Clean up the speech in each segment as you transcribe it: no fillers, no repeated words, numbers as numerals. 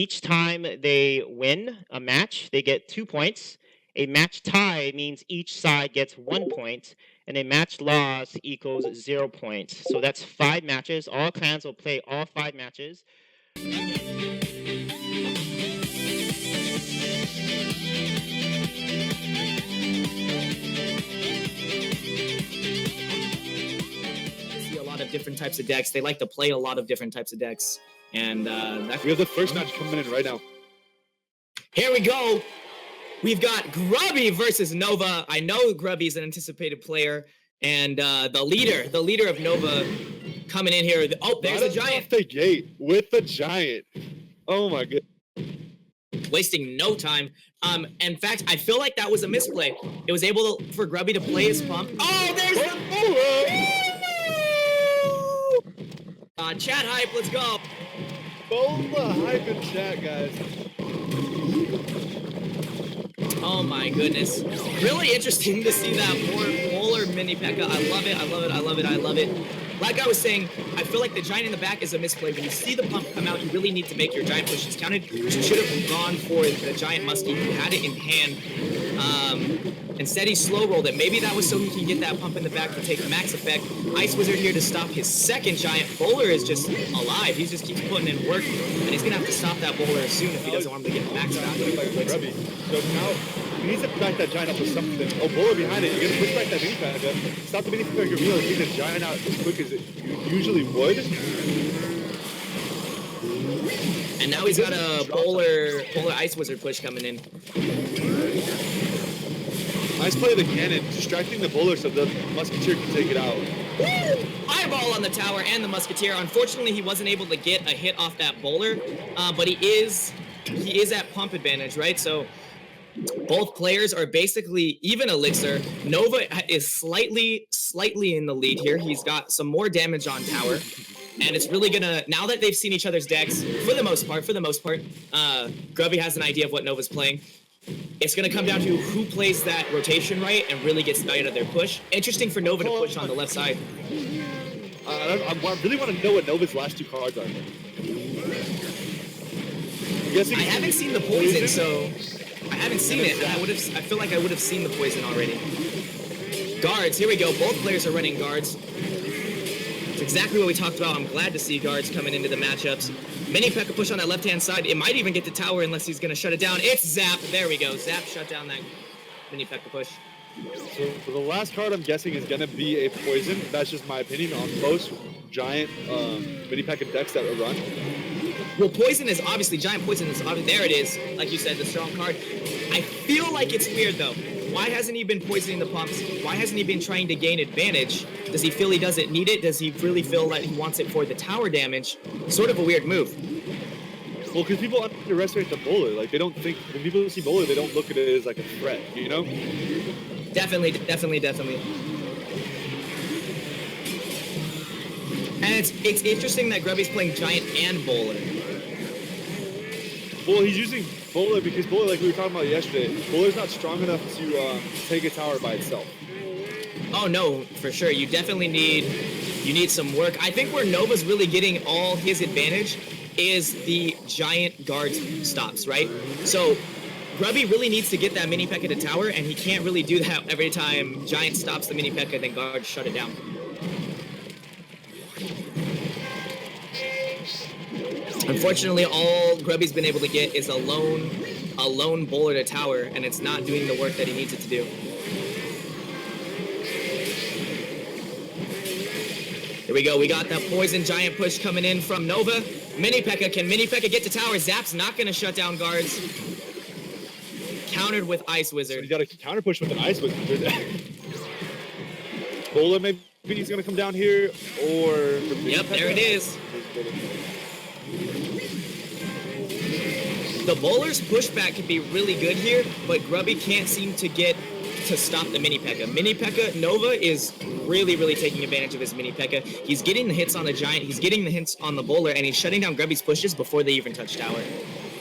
Each time they win a match, they get 2 points. A match tie means each side gets 1 point, and a match loss equals 0 points. So that's 5 matches. All clans will play all 5 matches. See a lot of different types of decks. They like to play a lot of different types of decks. And we have the first match coming in right now. Here we go. We've got Grubby versus Nova. I know Grubby's an anticipated player, and the leader of Nova coming in here. Oh, there's the Giant. Off the gate with the Giant. Oh my god. Wasting no time. In fact, I feel like that was a misplay. It was able for Grubby to play his pump. Oh, there's the chat hype. Let's go. Bola hype in chat, guys. Oh my goodness. Really interesting to see that more polar mini P.E.K.K.A. I love it, I love it, I love it, I love it. Like I was saying, I feel like the Giant in the back is a misplay. When you see the pump come out, you really need to make your Giant pushes counted. You should have gone for the Giant Muskie. You had it in hand. Instead, he slow rolled it. Maybe that was so he can get that pump in the back to take the max effect. Ice Wizard here to stop his second Giant. Bowler is just alive. He just keeps putting in work, and he's going to have to stop that Bowler soon if he doesn't want him to get max value. So now, he needs to back that Giant up with something. Oh, Bowler behind it. You're going to push back that mini P.E.K.K.A. Stop the mini P.E.K.K.A. reveal and take the Giant out as quick as it usually would. And now he's got a Bowler Ice Wizard push coming in. Nice play of the cannon, distracting the Bowler so the Musketeer can take it out. Woo! Eyeball on the tower and the Musketeer. Unfortunately, he wasn't able to get a hit off that Bowler, but he is at pump advantage, right? So both players are basically even elixir. Nova is slightly in the lead here. He's got some more damage on tower. And it's really gonna, now that they've seen each other's decks, for the most part, Grubby has an idea of what Nova's playing. It's gonna come down to who plays that rotation right and really gets value out of their push. Interesting for Nova to push on the left side. I really want to know what Nova's last 2 cards are. I haven't seen the poison, so I haven't seen it. I feel like I would have seen the poison already. Guards, here we go. Both players are running guards. It's exactly what we talked about. I'm glad to see guards coming into the matchups. Mini P.E.K.K.A. push on that left-hand side. It might even get to tower unless he's going to shut it down. It's Zap. There we go. Zap shut down that Mini P.E.K.K.A. push. So the last card I'm guessing is going to be a poison. That's just my opinion on most Giant Mini P.E.K.K.A. decks that are run. Well, poison is obviously, Giant poison is obviously, there it is. Like you said, the strong card. I feel like it's weird though. Why hasn't he been poisoning the pumps? Why hasn't he been trying to gain advantage? Does he feel he doesn't need it? Does he really feel that he wants it for the tower damage? Sort of a weird move. Well, because people underestimate the Bowler. Like, they don't think, when people see Bowler, they don't look at it as like a threat, you know? Definitely. And it's interesting that Grubby's playing Giant and Bowler. Well, he's using Bowler because Bowler, like we were talking about yesterday, Bowler's not strong enough to take a tower by itself. Oh no, for sure. You definitely need some work. I think where Nova's really getting all his advantage is the Giant guard stops, right? So Grubby really needs to get that mini P.E.K.K.A. to tower, and he can't really do that every time Giant stops the mini P.E.K.K.A. then guard shut it down. Unfortunately, all Grubby's been able to get is a lone Bowler to tower, and it's not doing the work that he needs it to do. Here we go. We got that poison Giant push coming in from Nova. Mini P.E.K.K.A. Can Mini P.E.K.K.A. get to tower? Zap's not going to shut down guards. Countered with Ice Wizard. So you got a counter push with an Ice Wizard. Bowler maybe he's going to come down here, or... Yep, there it is. The Bowler's pushback can be really good here, but Grubby can't seem to get to stop the Mini P.E.K.K.A. Mini P.E.K.K.A. Nova is really taking advantage of his Mini P.E.K.K.A. He's getting the hits on the Giant, he's getting the hits on the Bowler, and he's shutting down Grubby's pushes before they even touch tower.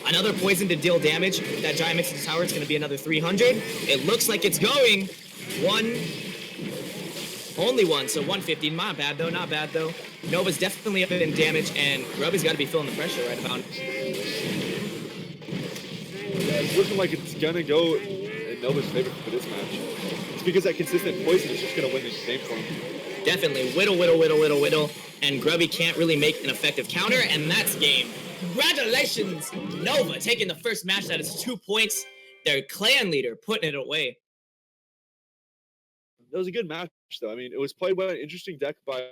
Another poison to deal damage. If that Giant makes it to tower, it's going to be another 300. It looks like it's going. Only one, so 150. Not bad though, not bad though. Nova's definitely up in damage, and Grubby's got to be feeling the pressure right about it. it's looking like it's gonna go in Nova's favor for this match. It's because that consistent poison is just gonna win the game for him. Definitely. Whittle. And Grubby can't really make an effective counter, and that's game. Congratulations, Nova, taking the first match. That is 2 points. Their clan leader putting it away. That was a good match, though. I mean, it was played by an interesting deck by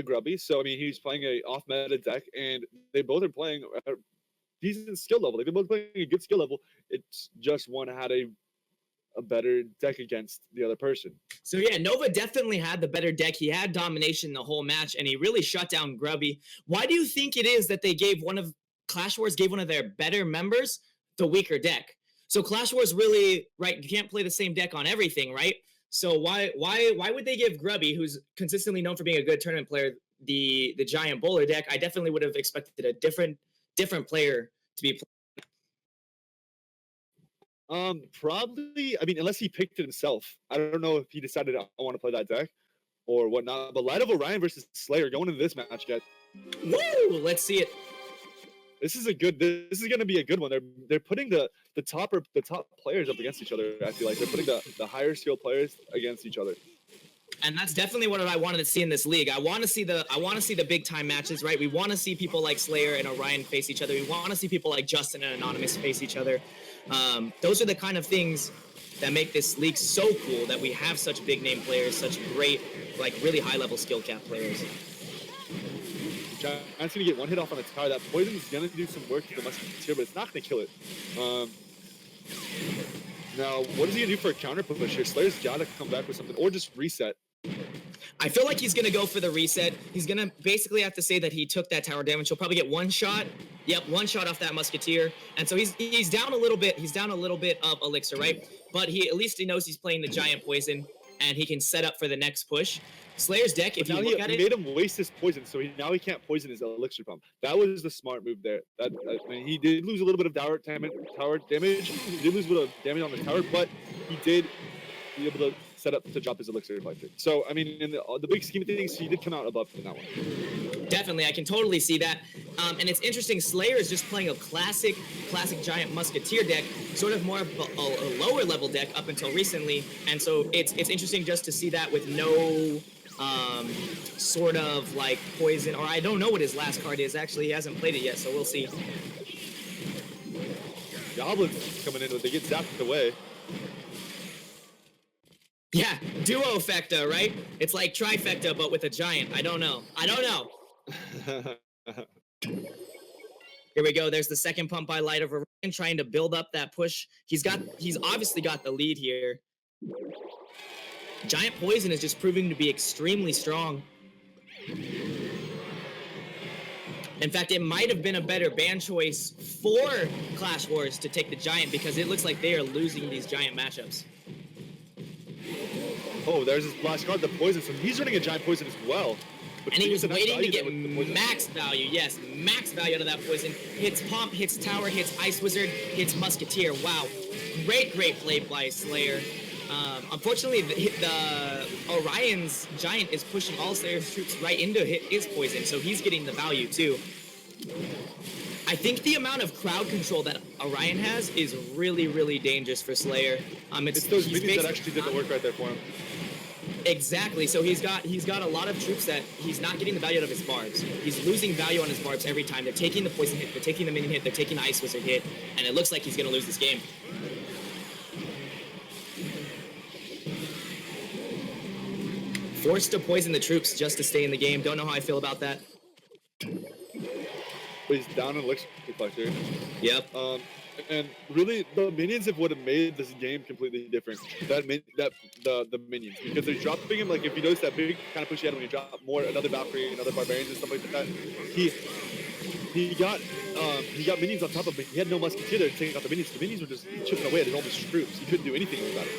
Grubby. So, I mean, he's playing a off-meta deck, and they both are playing at a decent skill level. They've been both playing a good skill level. It's just one had a better deck against the other person. So yeah, Nova definitely had the better deck. He had domination the whole match, and he really shut down Grubby. Why do you think it is that they gave ClashWars gave one of their better members the weaker deck? So ClashWars really, right, you can't play the same deck on everything, right? So why would they give Grubby, who's consistently known for being a good tournament player, the giant bowler deck? I definitely would have expected a different player to be playing. Probably, I mean, unless he picked it himself. I don't know if he decided I want to play that deck or whatnot. But Light of Orion versus Slayer going into this match, guys. Woo! Let's see it. This is going to be a good one. They're putting the top players up against each other. I feel like they're putting the higher skill players against each other. And that's definitely what I wanted to see in this league. I want to see the big time matches, right? We want to see people like Slayer and Orion face each other. We want to see people like Justin and Anonymous face each other. Those are the kind of things that make this league so cool, that we have such big name players, such great, like really high level skill cap players. Giant's gonna get one hit off on the tower. That poison is gonna do some work to the Musketeer, but it's not gonna kill it. Now, what is he gonna do for a counter push here? Slayer's gotta come back with something, or just reset. I feel like he's gonna go for the reset. He's gonna basically have to say that he took that tower damage. He'll probably get one shot. Yep, one shot off that Musketeer. And so he's down a little bit. He's down a little bit of elixir, right? But at least he knows he's playing the giant poison, and he can set up for the next push. Slayer's deck, if you look at it, made him waste his poison, so now he can't poison his elixir pump. That was the smart move there. I mean, he did lose a little bit of tower damage. He did lose a little damage on the tower, but he did be able to set up to drop his elixir reflector. So, I mean, in the big scheme of things, he did come out above in that one. Definitely, I can totally see that. And it's interesting, Slayer is just playing a classic giant Musketeer deck, sort of more of a lower level deck up until recently. And so it's interesting just to see that with no sort of like poison, or I don't know what his last card is. Actually, he hasn't played it yet, so we'll see. Goblin's coming in, but they get zapped away. Yeah, duo-fecta, right? It's like trifecta, but with a giant. I don't know. Here we go. There's the second pump by Light of Orion, trying to build up that push. He's obviously got the lead here. Giant Poison is just proving to be extremely strong. In fact, it might have been a better ban choice for ClashWars to take the Giant, because it looks like they are losing these Giant matchups. Oh, there's his last card, the Poison. So he's running a Giant Poison as well. And he was waiting to get max value. Yes, max value out of that Poison. Hits Pump, hits Tower, hits Ice Wizard, hits Musketeer. Wow. Great play by Slayer. Unfortunately, the Orion's Giant is pushing all Slayer's troops right into his Poison, so he's getting the value too. I think the amount of crowd control that Orion has is really dangerous for Slayer. It's those minions that actually did the work right there for him. Exactly. So he's got a lot of troops that he's not getting the value out of his barbs. He's losing value on his barbs every time. They're taking the poison hit, they're taking the minion hit, they're taking the Ice Wizard hit, and it looks like he's gonna lose this game. Forced to poison the troops just to stay in the game. Don't know how I feel about that. But he's down in elixir reflector. Yep. And really, the minions would have made this game completely different. The minions, because they're dropping him. Like if you notice that big kind of push he had when you drop more another Valkyrie, another Barbarians and stuff like that. He got minions on top of him. He had no Musketeer there to take out the minions. The minions were just chipping away at all his troops. He couldn't do anything about it.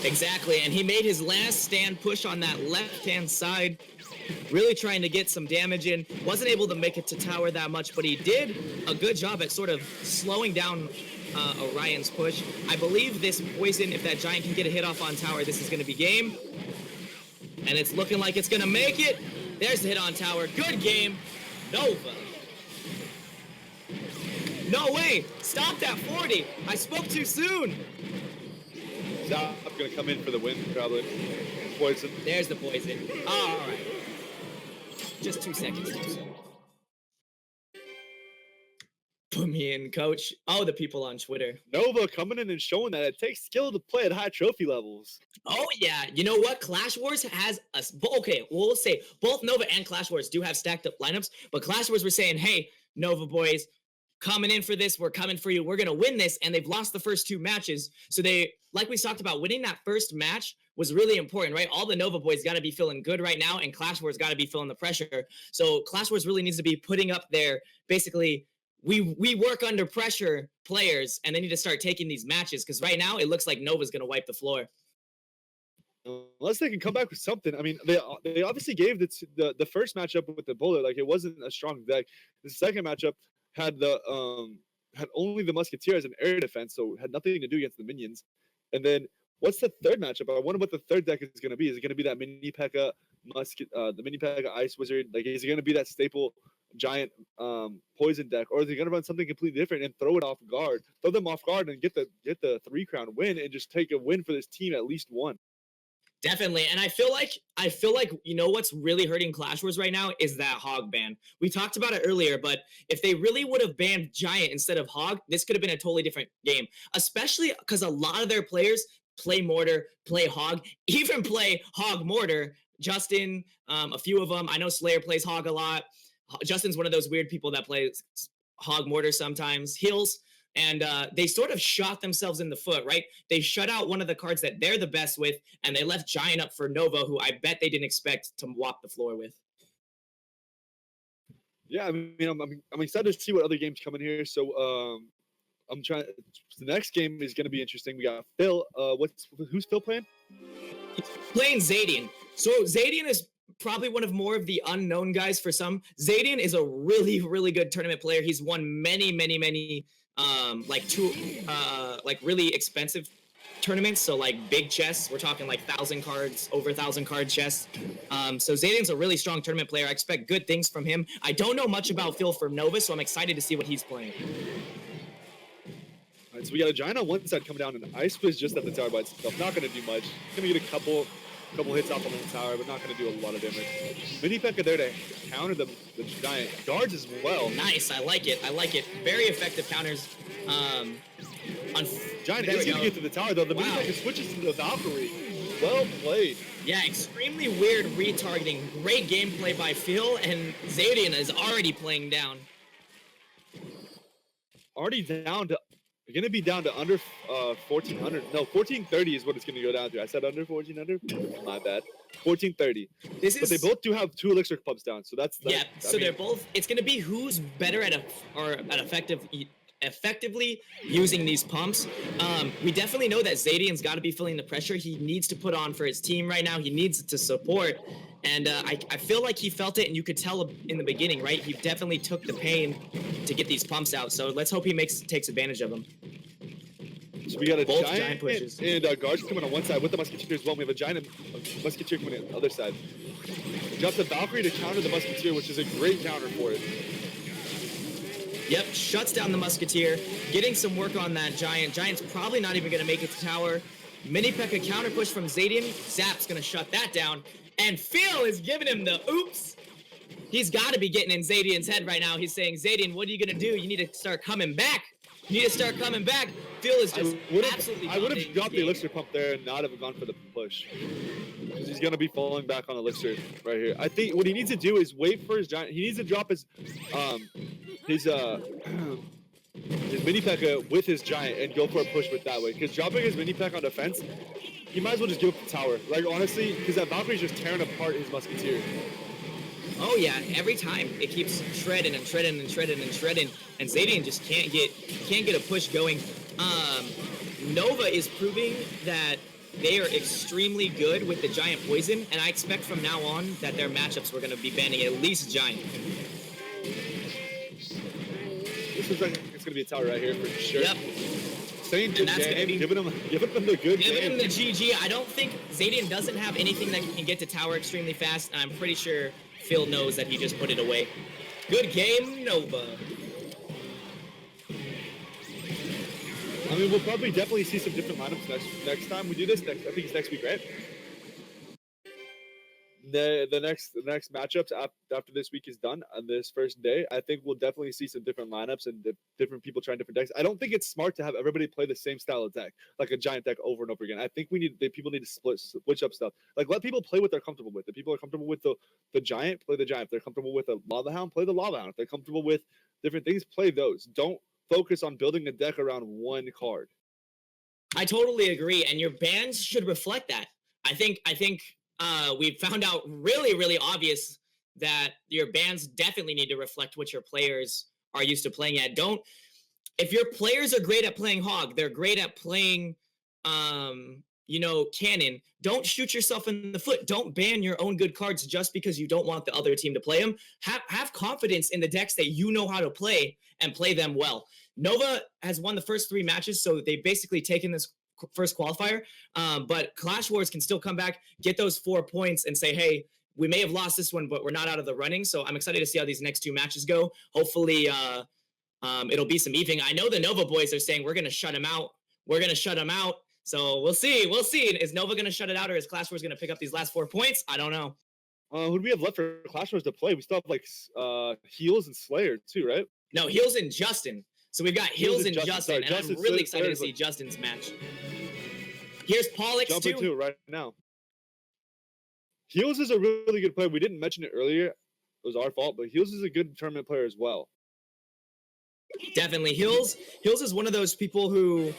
Exactly, and he made his last stand push on that left-hand side, really trying to get some damage in. Wasn't able to make it to tower that much, but he did a good job at sort of slowing down Orion's push. I believe this poison, if that Giant can get a hit off on tower, this is going to be game. And it's looking like it's going to make it. There's the hit on tower. Good game, Nova. No way! Stop that 40! I spoke too soon! Zap gonna come in for the win, probably. Poison. There's the poison. Alright. Just 2 seconds too soon. Put me in, coach. Oh, the people on Twitter. Nova coming in and showing that it takes skill to play at high trophy levels. Oh, yeah. You know what? Clash Wars has a... Okay, we'll say both Nova and Clash Wars do have stacked up lineups, but Clash Wars were saying, hey, Nova boys, coming in for this. We're coming for you. We're going to win this. And they've lost the first 2 matches. So they, like we talked about, winning that first match was really important, right? All the Nova boys got to be feeling good right now, and Clash Wars got to be feeling the pressure. So Clash Wars really needs to be putting up their, basically, we work under pressure players, and they need to start taking these matches, because right now it looks like Nova's going to wipe the floor. Unless they can come back with something. I mean, they obviously gave the first matchup with the bullet, like it wasn't a strong deck. The second matchup had had only the Musketeer as an air defense, so had nothing to do against the minions. And then what's the third matchup? I wonder what the third deck is going to be. Is it going to be that mini P.E.K.K.A. the mini P.E.K.K.A. Ice Wizard? Like, is it going to be that staple giant poison deck, or is he gonna run something completely different and throw them off guard and get the 3-crown win and just take a win for this team, at least one? Definitely. And I feel like you know what's really hurting Clash Wars right now is that Hog ban. We talked about it earlier, but if they really would have banned Giant instead of Hog, this could have been a totally different game, especially because a lot of their players play Mortar, play Hog, even play Hog Mortar. Justin, a few of them. I know Slayer plays Hog a lot. Justin's one of those weird people that plays Hog Mortar sometimes, heals, and they sort of shot themselves in the foot, right? They shut out one of the cards that they're the best with, and they left Giant up for Nova, who I bet they didn't expect to walk the floor with. Yeah, I mean, I'm excited to see what other games come in here. So I'm trying. The next game is going to be interesting. We got Phil. Who's Phil playing? He's playing Xhadian. So Xhadian is probably one of more of the unknown guys for some. Xhadian is a really, really good tournament player. He's won many really expensive tournaments. So like big chests, we're talking like 1,000 cards, over 1,000 card chests. So Xhadian's a really strong tournament player. I expect good things from him. I don't know much about Phil from Nova, so I'm excited to see what he's playing. All right, so we got a Giant on one side coming down, and Ice Quiz just at the tower by itself. Not going to do much. Going to get a couple hits off on the tower, but not going to do a lot of damage. Mini P.E.K.K.A. there to counter the Giant. Guards as well. Nice, I like it. Very effective counters. Giant is going to get to the tower, though. The Mini P.E.K.K.A. switches to the Valkyrie. Well played. Yeah, extremely weird retargeting. Great gameplay by Phil, and Xhadian is already playing down. Already down to... You're going to be down to under 1,400. No, 1,430 is what it's going to go down to. I said under 1,400? My bad. 1,430. But they both do have 2 elixir pumps down, so that's... Yeah, so they're both... It's going to be who's better at effectively using these pumps. We definitely know that Xhadian's got to be feeling the pressure he needs to put on for his team right now. He needs to support. And I feel like he felt it, and you could tell in the beginning, right? He definitely took the pain to get these pumps out. So let's hope he takes advantage of them. So we got a Both giant pushes. And Guards coming on one side with the Musketeer as well. We have a Giant and Musketeer coming on the other side. Drops the Valkyrie to counter the Musketeer, which is a great counter for it. Yep, shuts down the Musketeer, getting some work on that Giant. Giant's probably not even going to make it to tower. Mini P.E.K.K.A. counter push from Xhadian. Zap's going to shut that down. And Phil is giving him the oops. He's got to be getting in Xhadian's head right now. He's saying, Xhadian, what are you going to do? You need to start coming back. Phil is just absolutely... I would have dropped the elixir pump there and not have gone for the push. Because he's going to be falling back on elixir right here. I think what he needs to do is wait for his Giant. He needs to drop his mini P.E.K.K.A. with his Giant and go for a push with that way. Because dropping his mini P.E.K.K.A. on defense, he might as well just give up the tower. Like, honestly, because that Valkyrie's just tearing apart his Musketeer. Oh yeah, every time it keeps shredding and shredding and shredding and shredding, and Xhadian just can't get a push going. Nova is proving that they are extremely good with the Giant poison, and I expect from now on that their matchups we're going to be banning at least Giant. This looks like it's going to be a tower right here for sure. Yep. Same good game. Giving them the good game. Giving him the GG. I don't think Xhadian doesn't have anything that can get to tower extremely fast, and I'm pretty sure Phil knows that he just put it away. Good game, Nova. I mean, we'll probably definitely see some different lineups next time we do this. I think it's next week, right? The next matchups after this week is done on this first day, I think we'll definitely see some different lineups and different people trying different decks. I don't think it's smart to have everybody play the same style of deck, like a giant deck over and over again. I think people need to switch up stuff. Like, let people play what they're comfortable with. If people are comfortable with the giant, play the giant. If they're comfortable with a lava hound, play the lava hound. If they're comfortable with different things, play those. Don't focus on building a deck around one card. I totally agree, and your bans should reflect that. I think we found out really obvious that your bans definitely need to reflect what your players are used to playing at. If your players are great at playing Hog, they're great at playing, Cannon, don't shoot yourself in the foot. Don't ban your own good cards just because you don't want the other team to play them. Have confidence in the decks that you know how to play and play them well. Nova has won the first 3 matches, so they've basically taken this first qualifier, but ClashWars can still come back, get those 4 points, and say, hey, we may have lost this one, but we're not out of the running. So I'm excited to see how these next 2 matches go. Hopefully, it'll be some evening. I know the Nova boys are saying we're going to shut him out. We're going to shut him out. So we'll see. We'll see. Is Nova going to shut it out, or is ClashWars going to pick up these last 4 points? I don't know. Who do we have left for ClashWars to play? We still have like Heels and Slayer too, right? No, Heels and Justin. So we've got Heels and Justin, and I'm really excited to see Justin's match. Here's Pollux jumping to it right now. Heels is a really good player. We didn't mention it earlier. It was our fault, but Heels is a good tournament player as well. Definitely, Heels is one of those people who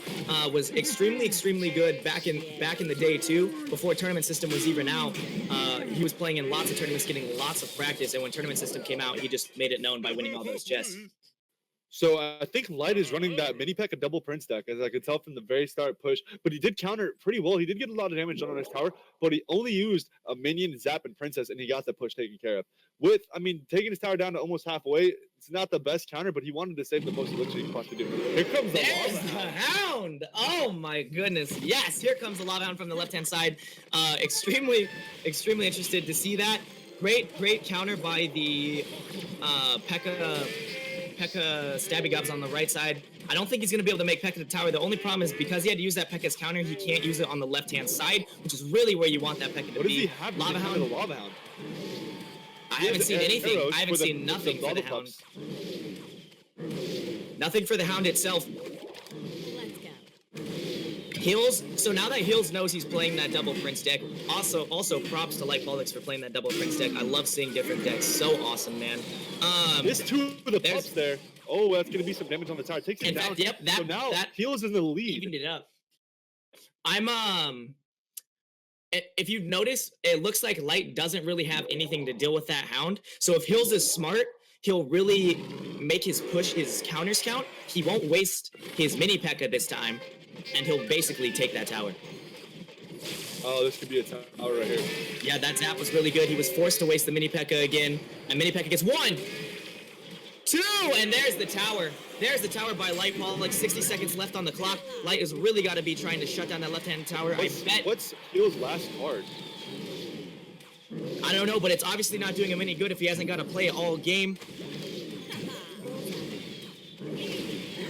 was extremely good back in the day too. Before tournament system was even out, he was playing in lots of tournaments, getting lots of practice, and when tournament system came out, he just made it known by winning all those chests. So I think Light is running that mini pack a double Prince deck, as I could tell from the very start push. But he did counter it pretty well. He did get a lot of damage on his tower, but he only used a minion, Zap, and Princess, and he got the push taken care of. Taking his tower down to almost halfway, it's not the best counter, but he wanted to save the most elixir he could possibly do. Here comes There's the Hound! Oh my goodness. Yes, here comes the Lava Hound from the left-hand side. Extremely interested to see that. Great counter by the Pekka Stabby Gobs on the right side. I don't think he's going to be able to make Pekka the tower. The only problem is because he had to use that Pekka's counter, he can't use it on the left-hand side, which is really where you want that Pekka to be. What does he have? Lava Hound? Lava Hound? I haven't seen anything. I haven't seen nothing for the Hound. Nothing for the Hound itself. Let's go. Heels. So now that Heels knows he's playing that double Prince deck, also props to Light Pollux for playing that double Prince deck. I love seeing different decks. So awesome, man. There's 2 of the pups there. Oh, that's gonna be some damage on the tower. Takes him down. Yep. So now Heels is in the lead. Evened it up. If you notice, it looks like Light doesn't really have anything to deal with that Hound. So if Heels is smart, he'll really make his push his counters count. He won't waste his mini Pekka this time, and he'll basically take that tower. Oh, this could be a tower right here. Yeah, that Zap was really good. He was forced to waste the mini Pekka again, and mini Pekka gets 1, 2, and there's the tower. There's the tower by Light Pollux. 60 seconds left on the clock. Light has really got to be trying to shut down that left-hand tower. What's Heels' last card? I don't know, but it's obviously not doing him any good if he hasn't got to play all game.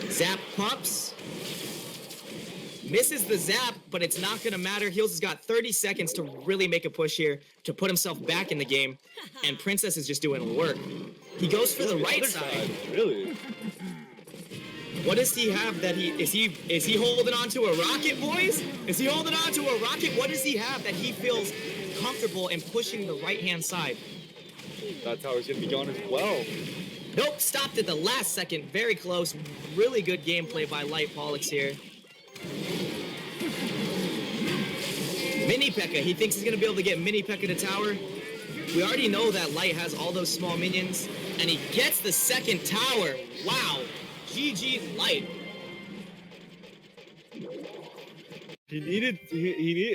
Zap pumps. Misses the Zap, but it's not going to matter. Heels has got 30 seconds to really make a push here to put himself back in the game, and Princess is just doing work. He goes for the right side. Really? What does he have that is he holding on to a rocket, boys? Is he holding on to a rocket? What does he have that he feels comfortable in pushing the right-hand side? That tower's going to be gone as well. Nope, stopped at the last second. Very close. Really good gameplay by Light Pollux here. Mini Pekka. He thinks he's going to be able to get Mini Pekka to tower. We already know that Light has all those small minions, and he gets the second tower. Wow. GG Light. He needed,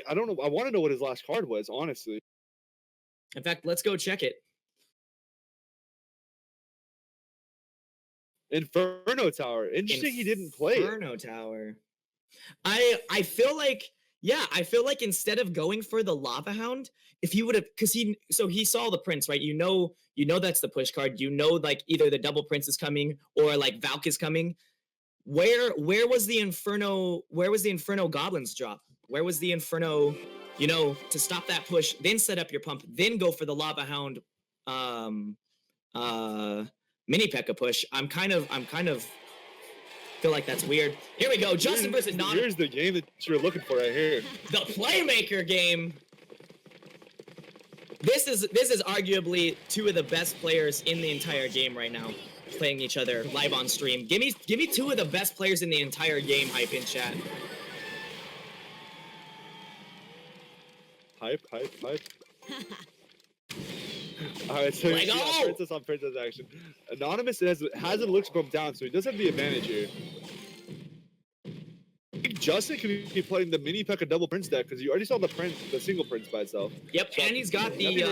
I don't know, I want to know what his last card was, honestly. In fact, let's go check it. Inferno Tower. Interesting he didn't play it. Inferno Tower. I feel like, yeah, I feel like instead of going for the Lava Hound, if he would have, because he saw the Prince, right? You know that's the push card. You know, like either the double Prince is coming or like Valk is coming. where was the Inferno? Where was the Inferno Goblins drop? Where was the Inferno? You know, to stop that push, then set up your pump, then go for the Lava Hound, mini P.E.K.K.A push. I'm kind of feel like that's weird. Here we go, Justin versus Nana. Here's the game that you're looking for right here. The Playmaker game. This is arguably two of the best players in the entire game right now, playing each other live on stream. Give me two of the best players in the entire game. Hype in chat. Hype. Alright, so Lego! Princess on Princess action. Anonymous hasn't looked from down, so he does have the advantage here. I think Justin could be playing the mini P.E.K.K.A double Prince deck because you already saw the single Prince by itself. Yep, So and he's got the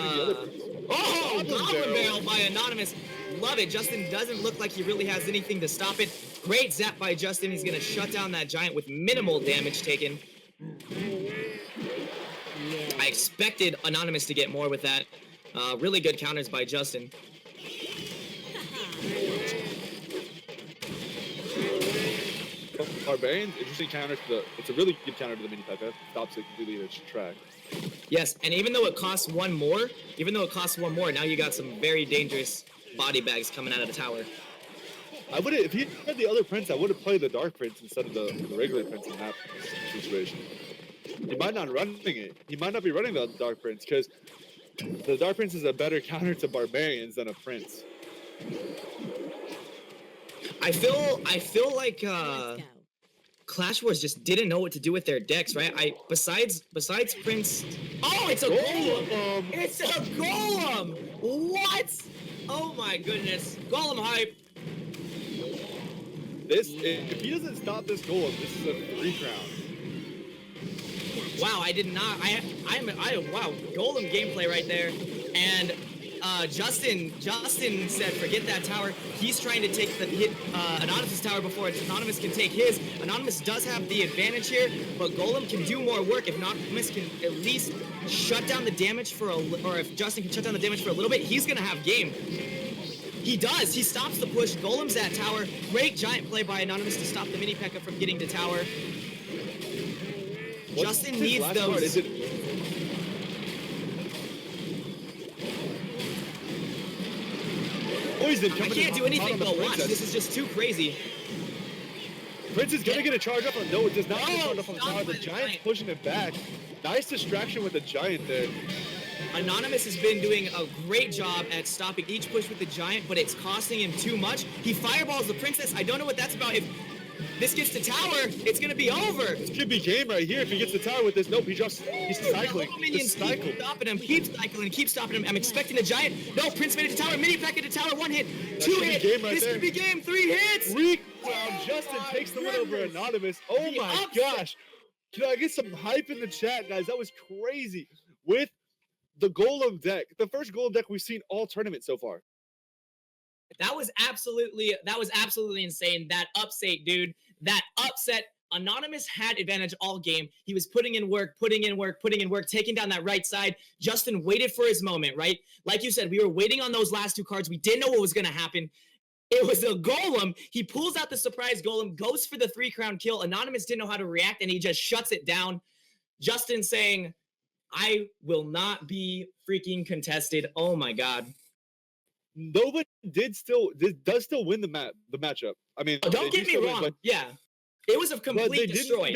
Goblin Barrel by Anonymous. Love it. Justin doesn't look like he really has anything to stop it. Great zap by Justin. He's gonna shut down that giant with minimal damage taken. I expected Anonymous to get more with that. Really good counters by Justin. Barbarians, interesting counter to it's a really good counter to the mini P.E.K.K.A. Stops it completely in its track. Yes, and even though it costs one more, now you got some very dangerous body bags coming out of the tower. I would if he had the other Prince, I would have played the Dark Prince instead of the regular Prince in that situation. He might not running it. He might not be running the Dark Prince because the Dark Prince is a better counter to Barbarians than a Prince. I feel like Let's go. ClashWars just didn't know what to do with their decks, right? Besides Prince. Oh, it's a Golem! It's a Golem! What? Oh my goodness. Golem hype. If he doesn't stop this Golem, this is a 3-crown. Wow, I did not. Wow, Golem gameplay right there. And Justin said, forget that tower. He's trying to hit Anonymous' tower before Anonymous can take his. Anonymous does have the advantage here, but Golem can do more work if Anonymous can at least shut down the damage or if Justin can shut down the damage for a little bit, he's gonna have game. He does. He stops the push. Golem's at tower. Great giant play by Anonymous to stop the mini P.E.K.K.A from getting to tower. Justin needs those. Poison I coming can't do anything but watch. Princess. This is just too crazy. Prince is gonna get a charge up on no, it does not get a Oh, charge up on the tower. The stop it, Giant's Giant. pushing it back. Nice distraction with the Giant there. Anonymous has been doing a great job at stopping each push with the Giant, but it's costing him too much. He fireballs the Princess. I don't know what that's about. If this gets to tower, it's gonna be over. This could be game right here if he gets the tower with this. Nope, he's cycling. The minions keep stopping him, keep stopping him. I'm expecting a Giant. No, Prince made it to tower. Mini P.E.K.K.A to tower. 1 hit, 2 hit. This could be game. 3 hits. 3 round. Justin takes the win over Anonymous. Oh The my upset. gosh. Can I get some hype in the chat, guys? That was crazy. With the Golem deck, the first Golem deck we've seen all tournament so far. That was absolutely insane. That upset, dude. That upset. Anonymous had advantage all game. He was putting in work, taking down that right side. Justin waited for his moment, right? Like you said, we were waiting on those last 2 cards. We didn't know what was going to happen. It was a Golem. He pulls out the surprise Golem, goes for the 3-crown kill. Anonymous didn't know how to react, and he just shuts it down. Justin saying, I will not be freaking contested. Oh my God. Nova does still win the matchup. I mean, Don't get me wrong. Yeah. It was a complete destroy.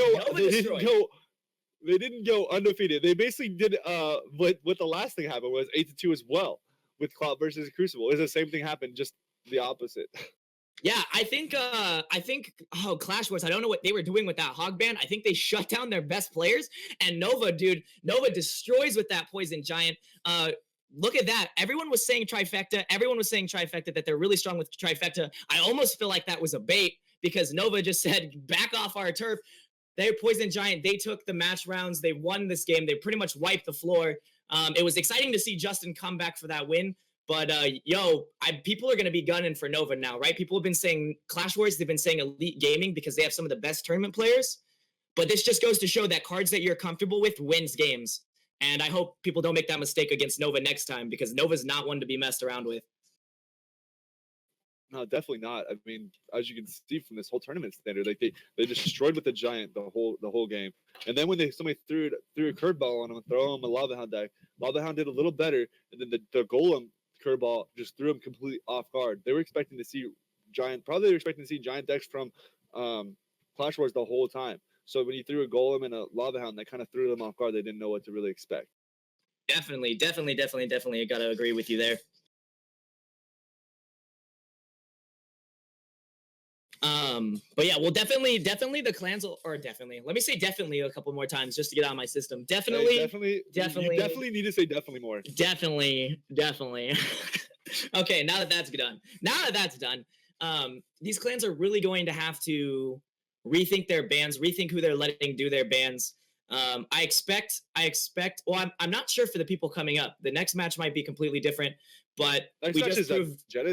They didn't go undefeated. They basically did what the last thing happened was 8-2 as well with Cloud versus Crucible. It's the same thing happened, just the opposite. Yeah, I think ClashWars, I don't know what they were doing with that hog ban. I think they shut down their best players, and Nova destroys with that poison giant. Look at that. Everyone was saying trifecta. That they're really strong with trifecta. I almost feel like that was a bait because Nova just said, back off our turf. They poison giant. They took the match rounds. They won this game. They pretty much wiped the floor. It was exciting to see Justin come back for that win. But people are going to be gunning for Nova now, right? People have been saying ClashWars. They've been saying Elite Gaming because they have some of the best tournament players. But this just goes to show that cards that you're comfortable with wins games. And I hope people don't make that mistake against Nova next time because Nova's not one to be messed around with. No, definitely not. I mean, as you can see from this whole tournament standard, like they destroyed with the giant the whole game. And then when somebody threw a curveball on him, throw him a lava hound deck, lava hound did a little better, and then the golem curveball just threw him completely off guard. They were expecting to see probably they were expecting to see giant decks from ClashWars the whole time. So when you threw a golem and a lava hound, that kind of threw them off guard. They didn't know what to really expect. Definitely. I gotta agree with you there. But yeah, well, definitely the clans let me say definitely a couple more times just to get out of my system. Definitely. You definitely need to say definitely more. Definitely. Okay, now that that's done, these clans are really going to have to rethink their bans, rethink who they're letting do their bans. I expect, well, I'm not sure for the people coming up. The next match might be completely different, but Next we match just is proved.